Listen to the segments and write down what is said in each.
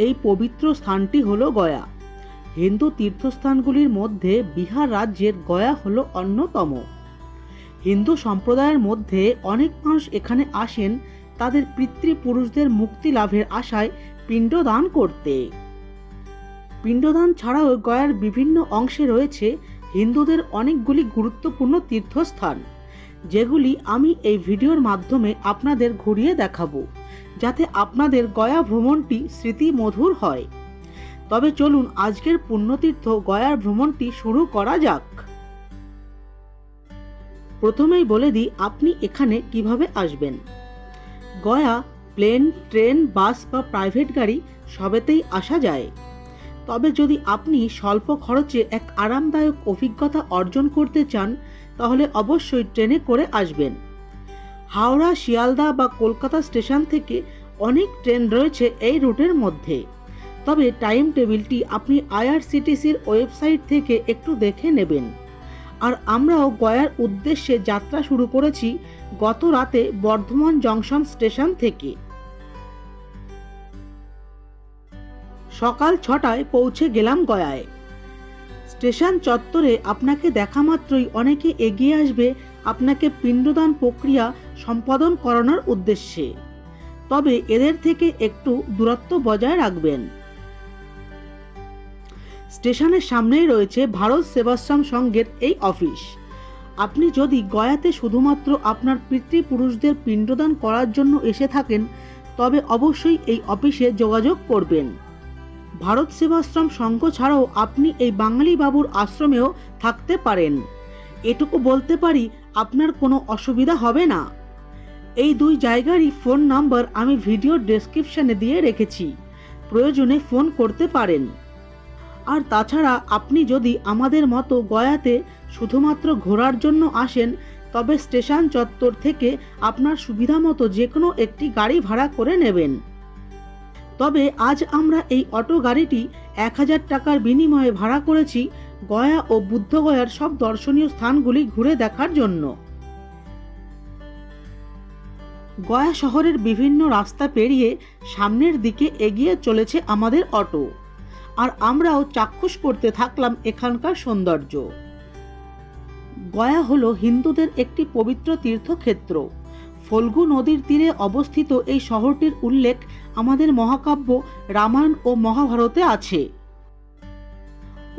এই পবিত্র স্থানটি হলো গয়া। হিন্দু তীর্থস্থানগুলির মধ্যে বিহার রাজ্যের গয়া হলো অন্যতম। হিন্দু সম্প্রদায়ের মধ্যে অনেক মানুষ এখানে আসেন তাদের পিতৃপুরুষদের মুক্তি লাভের আশায় পিণ্ডদান করতে। পিণ্ডদান ছাড়াও গয়ার বিভিন্ন অংশে রয়েছে হিন্দুদের অনেকগুলি গুরুত্বপূর্ণ তীর্থস্থান, যেগুলি আমি এই ভিডিওর মাধ্যমে আপনাদের ঘুরিয়ে দেখাবো, যাতে আপনাদের গয়া ভ্রমণটি স্মৃতিমধুর হয়। তবে চলুন আজকের পুণ্যতীর্থ গয়ার ভ্রমণটি শুরু করা যাক। প্রথমেই বলে দিই আপনি এখানে কিভাবে আসবেন। গয়া প্লেন, ট্রেন, বাস বা প্রাইভেট গাড়ি সবেতেই আসা যায়। তবে যদি আপনি স্বল্প খরচে এক আরামদায়ক অভিজ্ঞতা অর্জন করতে চান তাহলে অবশ্যই ট্রেনে করে আসবেন। হাওড়া, শিয়ালদা বা কলকাতা স্টেশন থেকে অনেক ট্রেন রয়েছে এই রুটের মধ্যে। তবে টাইম টেবিলটি আপনি আইআরসিটিসির ওয়েবসাইট থেকে একটু দেখে নেবেন। আর আমরাও গয়ার উদ্দেশ্যে যাত্রা শুরু করেছি গত রাতে বর্ধমান জংশন স্টেশন থেকে। সকাল 6টায় পৌঁছে গেলাম গয়ায়। স্টেশন চত্বরে আপনাকে দেখা মাত্রই অনেকে এগিয়ে আসবে আপনাকে পিণ্ডদান প্রক্রিয়া সম্পাদন করানোর উদ্দেশ্যে। তবে এদের থেকে একটু দূরত্ব বজায় রাখবেন। স্টেশনের সামনেই রয়েছে ভারত সেবাশ্রম সংঘের এই অফিস। আপনি যদি গয়াতে শুধুমাত্র আপনার পিতৃপুরুষদের পিণ্ডদান করার জন্য এসে থাকেন তবে অবশ্যই এই অফিসে যোগাযোগ করবেন। ভারত সেবাশ্রম সংঘ ছাড়াও আপনি এই বাঙালি বাবুর আশ্রমেও থাকতে পারেন। এটুকু বলতে পারি আপনার কোনো অসুবিধা হবে না। এই দুই জায়গারই ফোন নাম্বার আমি ভিডিও ডেসক্রিপশনে দিয়ে রেখেছি, প্রয়োজনে ফোন করতে পারেন। আর তাছাড়া আপনি যদি আমাদের মতো গয়াতে শুধুমাত্র ঘোরার জন্য আসেন তবে স্টেশন চত্বর থেকে আপনার সুবিধা মতো যে কোনো একটি গাড়ি ভাড়া করে নেবেন। তবে আজ আমরা এই অটো গাড়িটি 1000 টাকার বিনিময়ে ভাড়া করেছি গয়া ও বুদ্ধগয়ার সব দর্শনীয় স্থানগুলি ঘুরে দেখার জন্য। গয়া শহরের বিভিন্ন রাস্তা পেরিয়ে সামনের দিকে এগিয়ে চলেছে আমাদের অটো, আর আমরাও চাক্ষুষ করতে থাকলাম এখানকার সৌন্দর্য। গয়া হলো হিন্দুদের একটি পবিত্র তীর্থক্ষেত্র। ফল্গু নদীর তীরে অবস্থিত এই শহরটির উল্লেখ আমাদের মহাকাব্য রামায়ণ ও মহাভারতে আছে।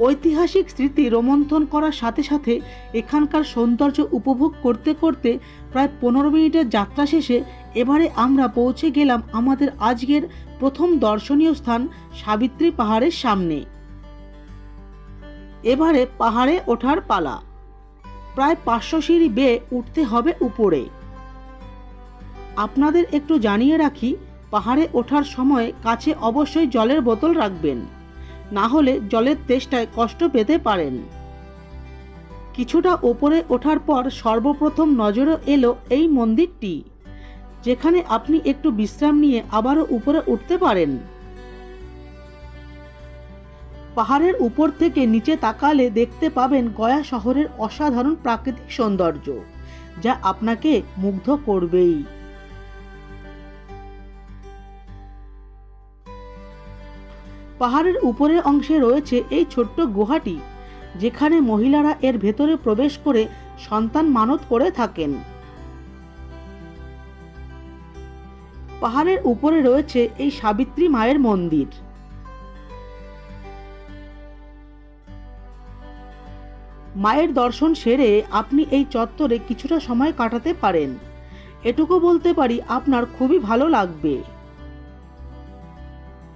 ঐতিহাসিক স্মৃতি রোমন্থন করার সাথে সাথে এখানকার সৌন্দর্য উপভোগ করতে করতে প্রায় 15 মিনিটের যাত্রা শেষে এবারে আমরা পৌঁছে গেলাম আমাদের আজকের প্রথম দর্শনীয় স্থান সাবিত্রী পাহাড়ের সামনে। এবারে পাহাড়ে ওঠার পালা। প্রায় 500 সিঁড়ি বেয়ে উঠতে হবে উপরে। আপনাদের একটু জানিয়ে রাখি, পাহাড়ে ওঠার সময় কাছে অবশ্যই জলের বোতল রাখবেন, না হলে জলের তেষ্টায় কষ্ট পেতে পারেন। কিছুটা উপরে ওঠার পর সর্বপ্রথম নজরে এলো এই মন্দিরটি, যেখানে আপনি একটু বিশ্রাম নিয়ে আবারও উপরে উঠতে পারেন। পাহাড়ের উপর থেকে নিচে তাকালে দেখতে পাবেন গয়া শহরের অসাধারণ প্রাকৃতিক সৌন্দর্য, যা আপনাকে মুগ্ধ করবেই। পাহাড়ের উপরের অংশে রয়েছে এই ছোট্ট গুহাটি, যেখানে মহিলারা এর ভেতরে প্রবেশ করে সন্তান মানত করে থাকেন। পাহাড়ের উপরে রয়েছে এই সাবিত্রী মায়ের মন্দির। মায়ের দর্শন সেরে আপনি এই চত্বরে কিছুটা সময় কাটাতে পারেন। এটুকু বলতে পারি আপনার খুবই ভালো লাগবে।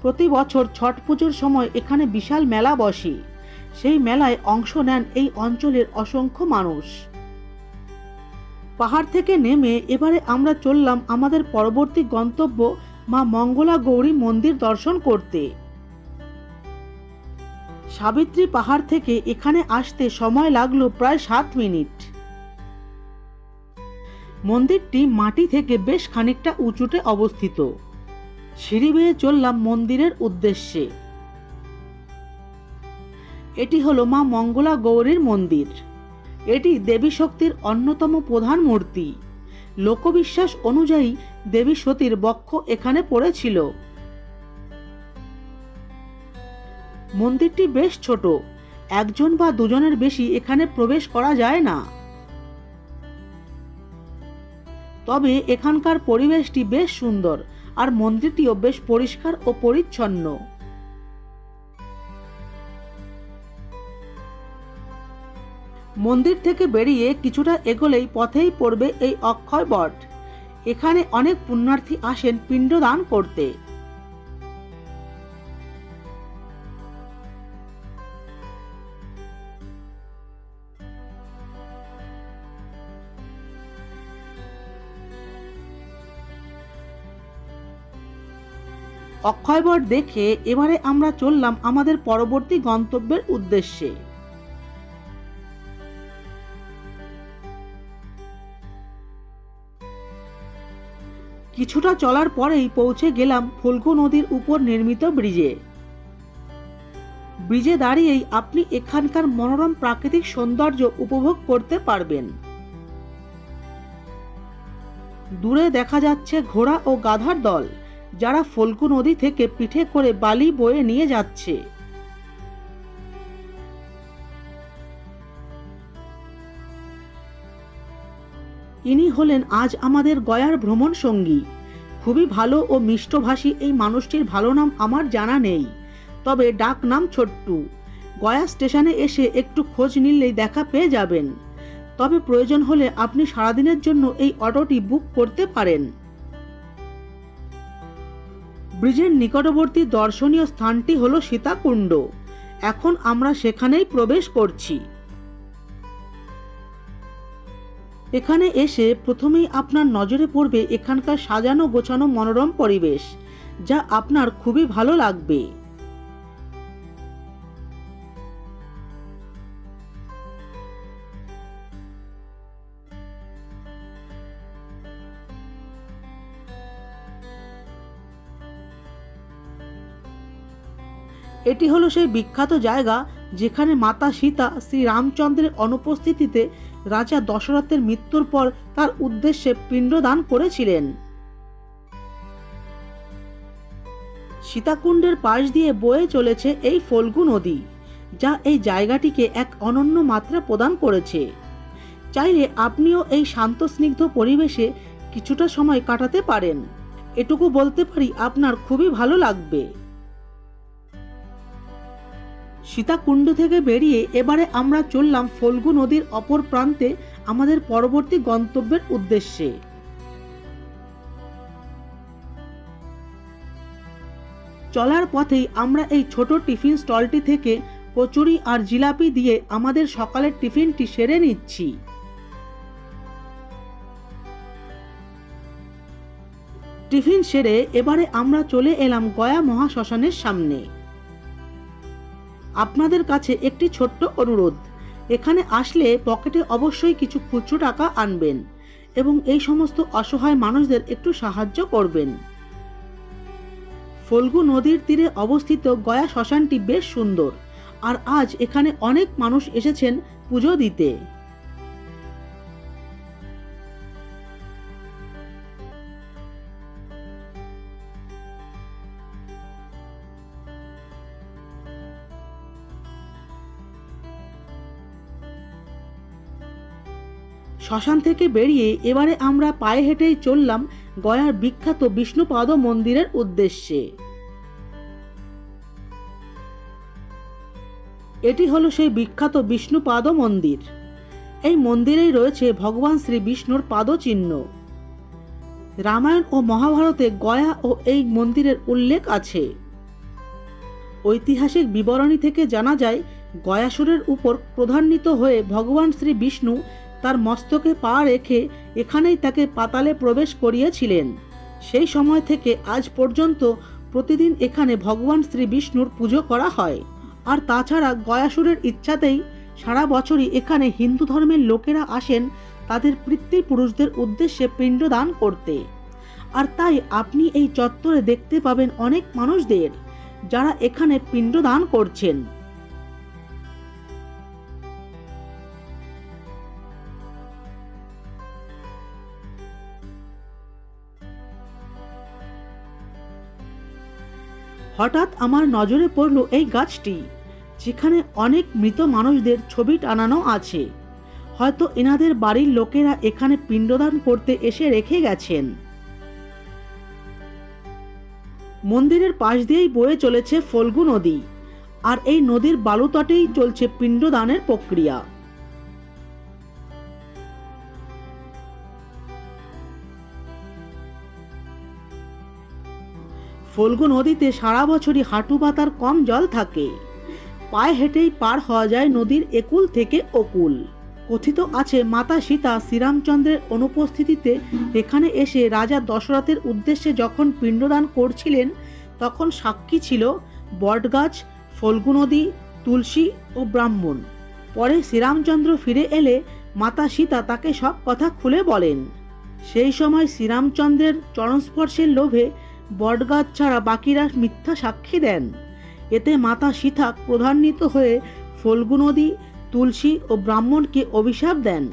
প্রতি বছর ছট পুজোর সময় এখানে বিশাল মেলা বসে। সেই মেলায় অংশ নেন এই অঞ্চলের অসংখ্য মানুষ। পাহাড় থেকে নেমে এবারে আমরা চললাম আমাদের পরবর্তী গন্তব্য মা মঙ্গলা গৌরী মন্দির দর্শন করতে। সাবিত্রী পাহাড় থেকে এখানে আসতে সময় লাগলো প্রায় 7 মিনিট। মন্দিরটি মাটি থেকে বেশ খানিকটা উঁচুতে অবস্থিত। সিঁড়ি বেয়ে চললাম মন্দিরের উদ্দেশ্যে। এটি হলো মা মঙ্গলা গৌরীর মন্দির। এটি দেবী শক্তির অন্যতম প্রধান মূর্তি। লোকবিশ্বাস অনুযায়ী দেবী সতীর বক্ষ এখানে পড়েছিল। মন্দিরটি বেশ ছোট, একজন বা দুজনের বেশি এখানে প্রবেশ করা যায় না। তবে এখানকার পরিবেশটি বেশ সুন্দর, আর মন্দিরটিও বেশ পরিষ্কার ও পরিচ্ছন্ন। মন্দির থেকে বেরিয়ে কিছুটা এগোলেই পথেই পড়বে এই অক্ষয় বট। এখানে অনেক পুণ্যার্থী আসেন পিণ্ডদান করতে। অক্ষয় বট দেখে এবারে আমরা চললাম আমাদের পরবর্তী গন্তব্যের উদ্দেশ্যে। কিছুটা চলার পরেই পৌঁছে গেলাম ফল্গু নদীর উপর নির্মিত ব্রিজে। ব্রিজে দাঁড়িয়েই আপনি এখানকার মনোরম প্রাকৃতিক সৌন্দর্য উপভোগ করতে পারবেন। দূরে দেখা যাচ্ছে ঘোড়া ও গাধার দল, যারা ফল্গু নদী থেকে পিঠে করে বালি বয়ে নিয়ে যাচ্ছে। ইনি হলেন আজ আমাদের গয়ার ভ্রমণ সঙ্গী। খুবই ভালো ও মিষ্টভাষী এই মানুষটির ভালো নাম আমার জানা নেই, তবে ডাক নাম ছোট্টু। গয়া স্টেশনে এসে একটু খোঁজ নিলেই দেখা পেয়ে যাবেন। তবে প্রয়োজন হলে আপনি সারাদিনের জন্য এই অটোটি বুক করতে পারেন। ব্রিজের নিকটবর্তী দর্শনীয় স্থানটি হলো সীতা কুণ্ড। এখন আমরা সেখানেই প্রবেশ করছি। এখানে এসে প্রথমেই আপনার নজরে পড়বে এখানকার সাজানো গোছানো মনোরম পরিবেশ, যা আপনার খুবই ভালো লাগবে। এটি হলো সেই বিখ্যাত জায়গা যেখানে মাতা সীতা শ্রী রামচন্দ্রের অনুপস্থিতিতে রাজা দশরথের মৃত্যুর পর তার উদ্দেশ্যে পিণ্ডদান করেছিলেন। সীতাকুণ্ডের পাশ দিয়ে বয়ে চলেছে এই ফল্গু নদী, যা এই জায়গাটিকে এক অনন্য মাত্রা প্রদান করেছে। চাইলে আপনিও এই শান্ত স্নিগ্ধ পরিবেশে কিছুটা সময় কাটাতে পারেন। এটুকু বলতে পারি আপনার খুবই ভালো লাগবে। সীতাকুণ্ড থেকে বেরিয়ে এবারে আমরা চললাম ফল্গু নদীর অপর প্রান্তে আমাদের পরবর্তী গন্তব্যের উদ্দেশ্যে। চলার পথেই আমরা এই ছোট টিফিন স্টলটি থেকে কচুরি আর জিলাপি দিয়ে আমাদের সকালের টিফিনটি সেরে নিচ্ছি। টিফিন সেরে এবারে আমরা চলে এলাম গয়া মহাশ্মশানের সামনে। আপনাদের কাছে একটি ছোট্ট অনুরোধ, এখানে আসলে পকেটে অবশ্যই কিছু খুচরো টাকা আনবেন এবং এই সমস্ত অসহায় মানুষদের একটু সাহায্য করবেন। ফল্গু নদীর তীরে অবস্থিত গয়া শ্মশানটি বেশ সুন্দর, আর আজ এখানে অনেক মানুষ এসেছেন পুজো দিতে। শ্মশান থেকে বেরিয়ে এবারে আমরা পায়ে হেঁটেই চললাম গয়ার বিখ্যাত বিষ্ণুপাদ মন্দিরের উদ্দেশ্যে। এটি হলো সেই বিখ্যাত বিষ্ণুপাদ মন্দির। এই মন্দিরেই রয়েছে ভগবান শ্রী বিষ্ণুর পাদচিহ্ন। রামায়ণ ও মহাভারতে গয়া ও এই মন্দিরের উল্লেখ আছে। ঐতিহাসিক বিবরণী থেকে জানা যায়, গয়াসুরের উপর ক্রোধান্বিত হয়ে ভগবান শ্রী বিষ্ণু তার মস্তকে পা রেখে এখানেই তাকে পাতালে প্রবেশ করিয়েছিলেন। সেই সময় থেকে আজ পর্যন্ত প্রতিদিন এখানে ভগবান শ্রী বিষ্ণুর পুজো করা হয়। আর তাছাড়া গয়াসুরের ইচ্ছাতেই সারা বছরই এখানে হিন্দু ধর্মের লোকেরা আসেন তাদের পিতৃপুরুষদের উদ্দেশ্যে পিণ্ডদান করতে। আর তাই আপনি এই চত্বরে দেখতে পাবেন অনেক মানুষদের, যারা এখানে পিণ্ডদান করছেন। হঠাৎ আমার নজরে পড়ল এই গাছটি, যেখানে অনেক মৃত মানুষদের ছবি টানানো আছে। হয়তো এনাদের বাড়ির লোকেরা এখানে পিণ্ডদান করতে এসে রেখে গেছেন। মন্দিরের পাশ দিয়েই বয়ে চলেছে ফল্গু নদী, আর এই নদীর বালুতটেই চলছে পিণ্ডদানের প্রক্রিয়া। ফল্গু নদীতে সারা বছরই হাঁটু পাতার কম জল থাকে। পায়ে হেঁটেই পার হওয়া যায় নদীর একুল থেকে ওকুল। কথিত আছে মাতা সীতা শ্রীরামচন্দ্রের অনুপস্থিতিতে এখানে এসে রাজা দশরথের উদ্দেশ্যে যখন পিণ্ডদান করছিলেন, তখন সাক্ষী ছিল বটগাছ, ফল্গু নদী, তুলসী ও ব্রাহ্মণ। পরে শ্রীরামচন্দ্র ফিরে এলে মাতা সীতা তাকে সব কথা খুলে বলেন। সেই সময় শ্রীরামচন্দ্রের চরণস্পর্শের লোভে বটগাছ ছাড়া বাকিরা মিথ্যা সাক্ষী দেন। এতে মাতা সীতা ক্রোধান্বিত হয়ে ফল্গু নদী, তুলসী ও ব্রাহ্মণকে অভিশাপ দেন।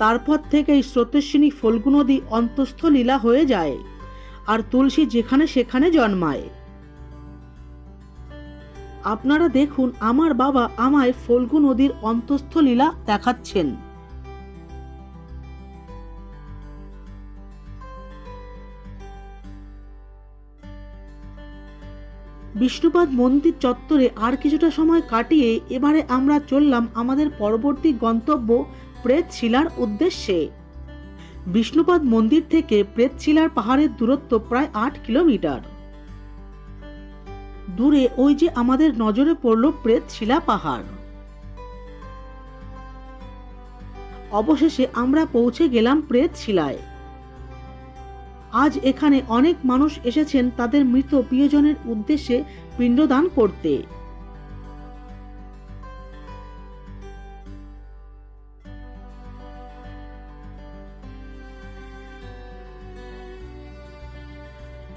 তারপর থেকেই স্রোতস্বিনী ফল্গু নদী অন্তস্থ লীলা হয়ে যায়, আর তুলসী যেখানে সেখানে জন্মায়। আপনারা দেখুন, আমার বাবা আমায় ফল্গু নদীর অন্তস্থ লীলা দেখাচ্ছেন। বিষ্ণুপাদ মন্দির চত্বরে আর কিছুটা সময় কাটিয়ে এবারে আমরা চললাম আমাদের পরবর্তী গন্তব্য প্রেত শিলার উদ্দেশ্যে। বিষ্ণুপাদ মন্দির থেকে প্রেত শিলার পাহাড়ের দূরত্ব প্রায় 8 কিলোমিটার। দূরে ওই যে আমাদের নজরে পড়ল প্রেত শিলা পাহাড়। অবশেষে আমরা পৌঁছে গেলাম প্রেত শিলায়। আজ এখানে অনেক মানুষ এসেছেন তাদের মৃত প্রিয়জনের উদ্দেশ্যে পিণ্ডদান করতে।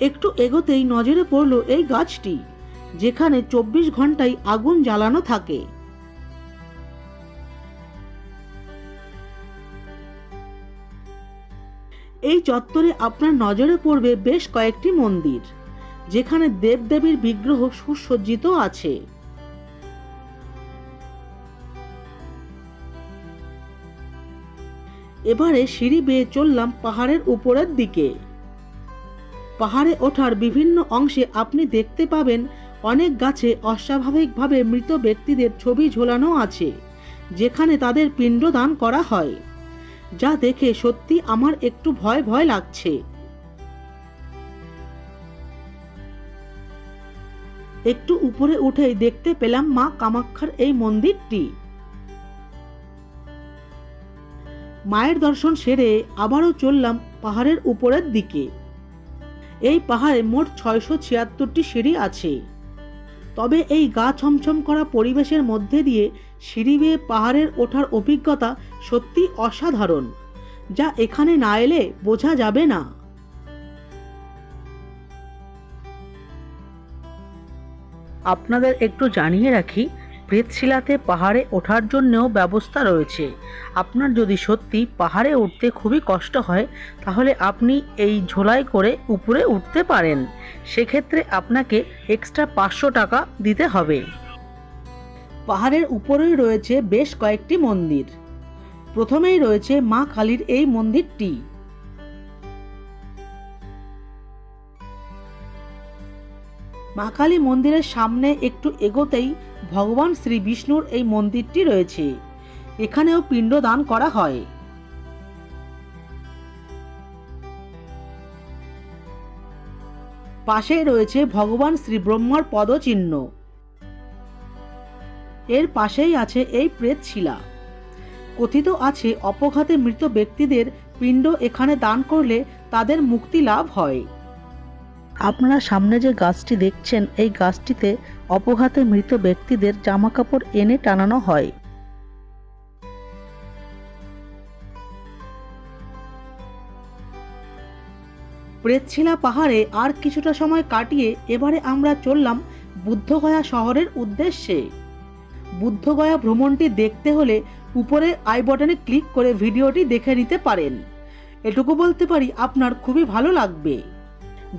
একটু এগোতেই নজরে পড়ল এই গাছটি, যেখানে 24 ঘন্টাই আগুন জ্বালানো থাকে। এই চত্বরে আপনার নজরে পড়বে বেশ কয়েকটি মন্দির, যেখানে দেবদেবীর বিগ্রহ সুসজ্জিত আছে। এবারে সিঁড়ি বেয়ে চললাম পাহাড়ের উপরের দিকে। পাহাড়ে ওঠার বিভিন্ন অংশে আপনি দেখতে পাবেন অনেক গাছে অস্বাভাবিকভাবে মৃত ব্যক্তিদের ছবি ঝোলানো আছে, যেখানে তাদের পিণ্ডদান করা হয়, যা দেখে সত্যি আমার একটু ভয় ভয় লাগছে। একটু উপরে উঠেই দেখতে পেলাম মা কামাখ্যার এই মন্দিরটি। মায়ের দর্শন সেরে আবারও চললাম পাহাড়ের উপরের দিকে। এই পাহাড়ে মোট 676টি সিঁড়ি আছে। তবে এই গা ছমছম করা পরিবেশের মধ্যে দিয়ে সিঁড়ি বেয়ে পাহাড়ের ওঠার অভিজ্ঞতা সত্যি অসাধারণ, যা এখানে না এলে বোঝা যাবে না। আপনাদের একটু জানিয়ে রাখি, প্রেতশিলাতে পাহাড়ে ওঠার জন্যও ব্যবস্থা রয়েছে। আপনার যদি সত্যি পাহাড়ে উঠতে খুবই কষ্ট হয়, তাহলে আপনি এই ঝোলাই করে উপরে উঠতে পারেন। সেক্ষেত্রে আপনাকে এক্সট্রা 500 টাকা দিতে হবে। পাহাড়ের উপরেই রয়েছে বেশ কয়েকটি মন্দির। প্রথমেই রয়েছে মা কালীর এই মন্দিরটি। মা কালী মন্দিরের সামনে একটু এগোতেই ভগবান শ্রী বিষ্ণুর এই মন্দিরটি রয়েছে। এখানেও পিণ্ডদান করা হয়। পাশেই রয়েছে ভগবান শ্রী ব্রহ্মার পদচিহ্ন। এর পাশেই আছে এই প্রেত শিলা। কথিত আছে অপঘাতে মৃত ব্যক্তিদের পিণ্ড এখানে দান করলে তাদের মুক্তি লাভ হয়। আপনারা সামনে যে গাছটি দেখছেন, এই গাছটিতে অপঘাতে মৃত ব্যক্তিদের জামাকাপড় এনে টানানো হয়। প্রেতশিলা পাহাড়ে আর কিছুটা সময় কাটিয়ে এবারে আমরা চললাম বুদ্ধগয়া শহরের উদ্দেশ্যে। বুদ্ধগয়া ভ্রমণটি দেখতে হলে উপরে আই বাটনে ক্লিক করে ভিডিওটি দেখে নিতে পারেন। এটুকু বলতে পারি আপনার খুবই ভালো লাগবে।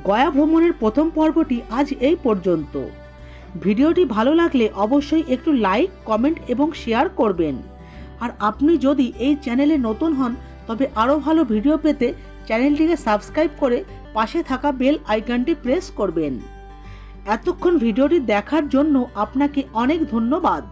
গয়া ভ্রমণের প্রথম পর্বটি আজ এই পর্যন্ত। ভিডিওটি ভালো লাগলে অবশ্যই একটু লাইক, কমেন্ট এবং শেয়ার করবেন। আর আপনি যদি এই চ্যানেলে নতুন হন তবে আরও ভালো ভিডিও পেতে চ্যানেলটিকে সাবস্ক্রাইব করে পাশে থাকা বেল আইকনটি প্রেস করবেন। এতক্ষণ ভিডিওটি দেখার জন্য আপনাকে অনেক ধন্যবাদ।